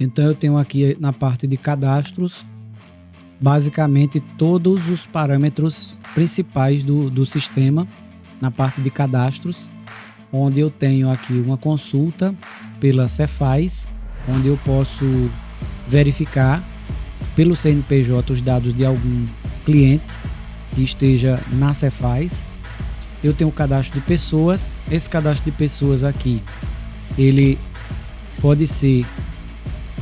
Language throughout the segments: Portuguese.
Então eu tenho aqui na parte de cadastros, basicamente todos os parâmetros principais do sistema, na parte de cadastros, onde eu tenho aqui uma consulta pela Cefaz, onde eu posso verificar pelo CNPJ os dados de algum cliente que esteja na Cefaz. Eu tenho o cadastro de pessoas. Esse cadastro de pessoas aqui, ele pode ser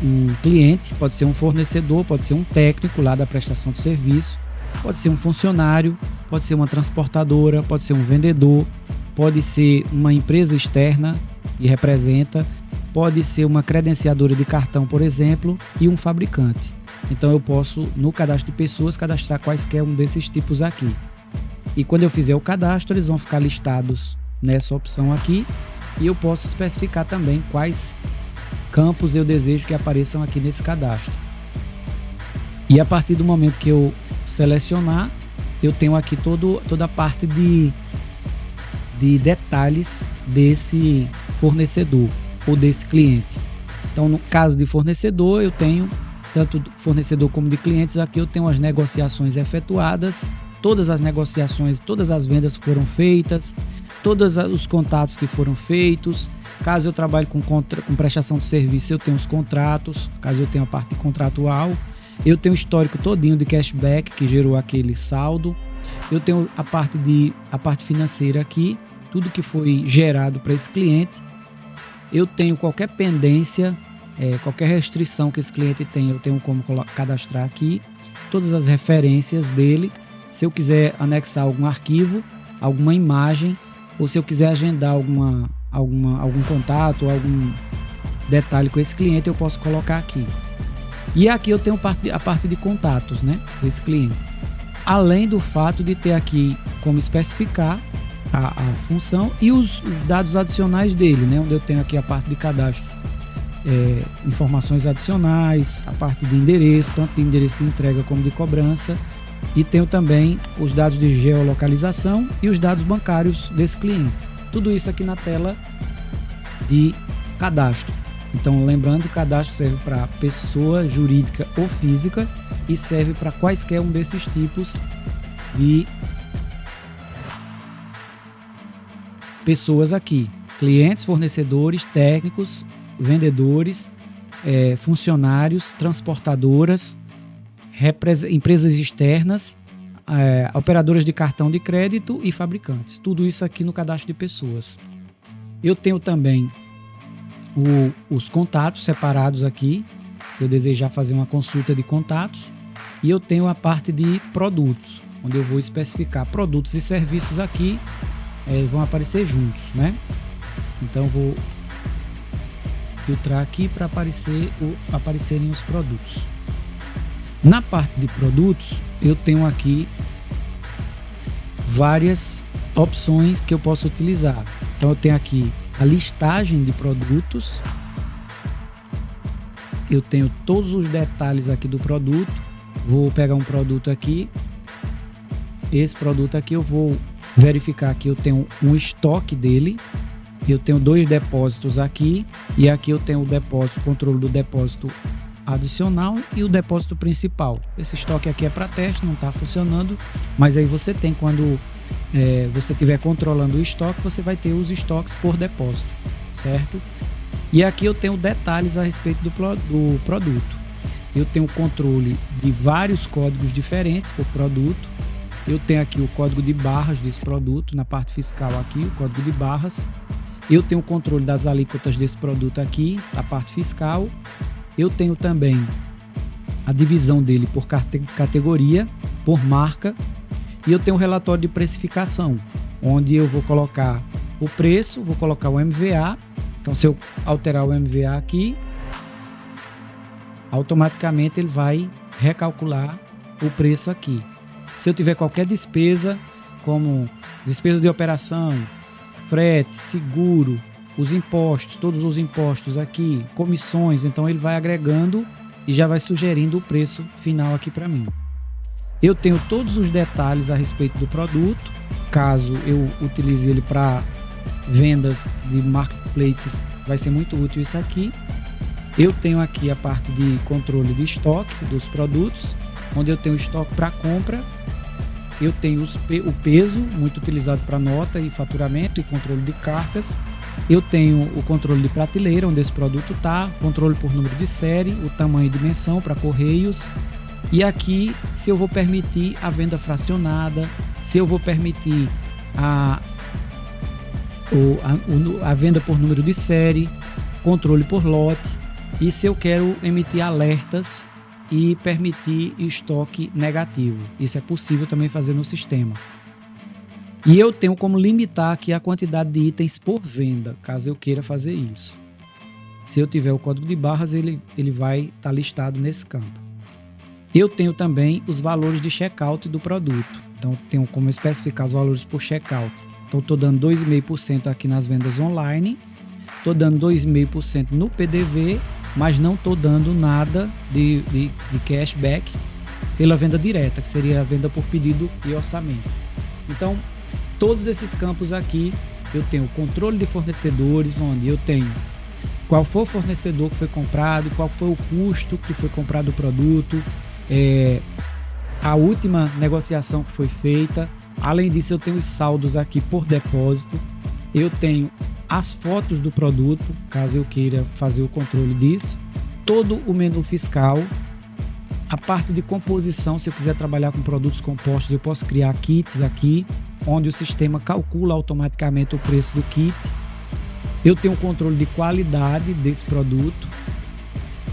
um cliente, pode ser um fornecedor, pode ser um técnico lá da prestação de serviço, pode ser um funcionário, pode ser uma transportadora, pode ser um vendedor, pode ser uma empresa externa que representa, pode ser uma credenciadora de cartão, por exemplo, e um fabricante. Então eu posso, no cadastro de pessoas, cadastrar quaisquer um desses tipos aqui. E quando eu fizer o cadastro, eles vão ficar listados nessa opção aqui, e eu posso especificar também quais campos eu desejo que apareçam aqui nesse cadastro. E a partir do momento que eu selecionar, eu tenho aqui toda a parte de detalhes desse fornecedor ou desse cliente. Então, no caso de fornecedor, eu tenho tanto fornecedor como de clientes. Aqui eu tenho as negociações efetuadas, todas as negociações, todas as vendas foram feitas, todos os contatos que foram feitos. Caso eu trabalhe com prestação de serviço, eu tenho os contratos. Caso eu tenha a parte contratual, eu tenho o histórico todinho de cashback que gerou aquele saldo. Eu tenho a parte financeira aqui, tudo que foi gerado para esse cliente. Eu tenho qualquer pendência, qualquer restrição que esse cliente tem, eu tenho como cadastrar aqui. Todas as referências dele. Se eu quiser anexar algum arquivo, alguma imagem, ou se eu quiser agendar algum contato, algum detalhe com esse cliente, eu posso colocar aqui. E aqui eu tenho a parte de contatos, né, desse cliente. Além do fato de ter aqui como especificar a função e os dados adicionais dele, né, onde eu tenho aqui a parte de cadastro, informações adicionais, a parte de endereço, tanto de endereço de entrega como de cobrança. E tenho também os dados de geolocalização e os dados bancários desse cliente. Tudo isso aqui na tela de cadastro. Então, lembrando que o cadastro serve para pessoa jurídica ou física e serve para quaisquer um desses tipos de pessoas aqui. Clientes, fornecedores, técnicos, vendedores, funcionários, transportadoras, empresas externas, operadoras de cartão de crédito e fabricantes. Tudo isso aqui no cadastro de pessoas. Eu tenho também os contatos separados aqui, se eu desejar fazer uma consulta de contatos. E eu tenho a parte de produtos, onde eu vou especificar produtos e serviços aqui, vão aparecer juntos, né? Então vou filtrar aqui para aparecerem os produtos. Na parte de produtos, eu tenho aqui várias opções que eu posso utilizar. Então eu tenho aqui a listagem de produtos. Eu tenho todos os detalhes aqui do produto. Vou pegar um produto aqui. Esse produto aqui eu vou verificar que eu tenho um estoque dele. Eu tenho 2 depósitos aqui. E aqui eu tenho o controle do depósito adicional e o depósito principal. Esse estoque aqui é para teste, não está funcionando, mas aí você tem, quando você estiver controlando o estoque, você vai ter os estoques por depósito, certo? E aqui eu tenho detalhes a respeito do produto. Eu tenho controle de vários códigos diferentes por produto. Eu tenho aqui o código de barras desse produto, na parte fiscal aqui, o código de barras. Eu tenho o controle das alíquotas desse produto aqui, a parte fiscal. Eu tenho também a divisão dele por categoria, por marca, e eu tenho um relatório de precificação, onde eu vou colocar o preço, vou colocar o MVA. Então, se eu alterar o MVA aqui, automaticamente ele vai recalcular o preço aqui. Se eu tiver qualquer despesa, como despesa de operação, frete, seguro, os impostos, todos os impostos aqui, comissões, então ele vai agregando e já vai sugerindo o preço final aqui para mim. Eu tenho todos os detalhes a respeito do produto, caso eu utilize ele para vendas de marketplaces, vai ser muito útil isso aqui. Eu tenho aqui a parte de controle de estoque dos produtos, onde eu tenho estoque para compra. Eu tenho o peso, muito utilizado para nota e faturamento e controle de cargas. Eu tenho o controle de prateleira, onde esse produto está, controle por número de série, o tamanho e dimensão para correios. E aqui, se eu vou permitir a venda fracionada, se eu vou permitir a venda por número de série, controle por lote, e se eu quero emitir alertas e permitir estoque negativo. Isso é possível também fazer no sistema. E eu tenho como limitar aqui a quantidade de itens por venda, caso eu queira fazer isso. Se eu tiver o código de barras, ele vai estar listado nesse campo. Eu tenho também os valores de checkout do produto. Então, tenho como especificar os valores por checkout. Então, estou dando 2,5% aqui nas vendas online, estou dando 2,5% no PDV, mas não estou dando nada de cashback pela venda direta, que seria a venda por pedido e orçamento. Então, todos esses campos aqui, eu tenho controle de fornecedores, onde eu tenho qual foi o fornecedor que foi comprado, qual foi o custo que foi comprado o produto, a última negociação que foi feita. Além disso, eu tenho os saldos aqui por depósito, eu tenho as fotos do produto, caso eu queira fazer o controle disso, todo o menu fiscal, a parte de composição, se eu quiser trabalhar com produtos compostos, eu posso criar kits aqui, onde o sistema calcula automaticamente o preço do kit. Eu tenho um controle de qualidade desse produto,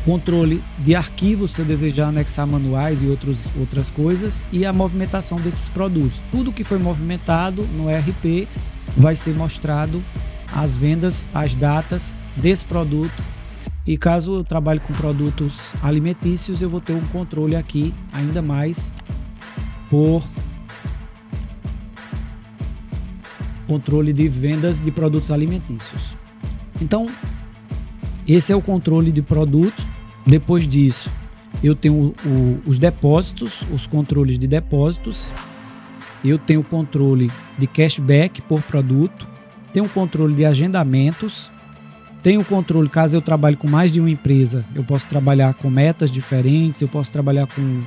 controle de arquivos, se eu desejar anexar manuais e outras coisas, e a movimentação desses produtos. Tudo que foi movimentado no ERP vai ser mostrado as vendas, as datas desse produto. E caso eu trabalhe com produtos alimentícios, eu vou ter um controle aqui ainda mais por controle de vendas de produtos alimentícios. Então, esse é o controle de produtos. Depois disso, eu tenho os depósitos, os controles de depósitos. Eu tenho o controle de cashback por produto. Tenho um controle de agendamentos, tenho um controle, caso eu trabalhe com mais de uma empresa, eu posso trabalhar com metas diferentes, eu posso trabalhar com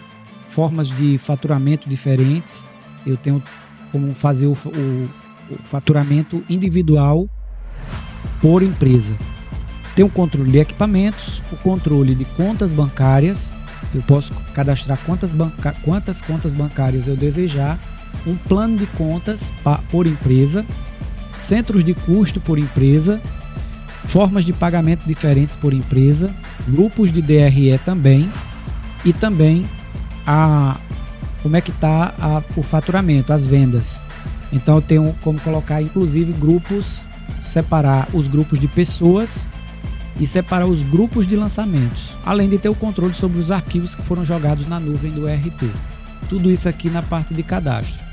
formas de faturamento diferentes, eu tenho como fazer o faturamento individual por empresa. Tenho o controle de equipamentos, o controle de contas bancárias, eu posso cadastrar quantas contas bancárias eu desejar, um plano de contas por empresa, centros de custo por empresa, formas de pagamento diferentes por empresa, grupos de DRE também, e também como é que está o faturamento, as vendas. Então eu tenho como colocar inclusive grupos, separar os grupos de pessoas e separar os grupos de lançamentos, além de ter o controle sobre os arquivos que foram jogados na nuvem do ERP. Tudo isso aqui na parte de cadastro.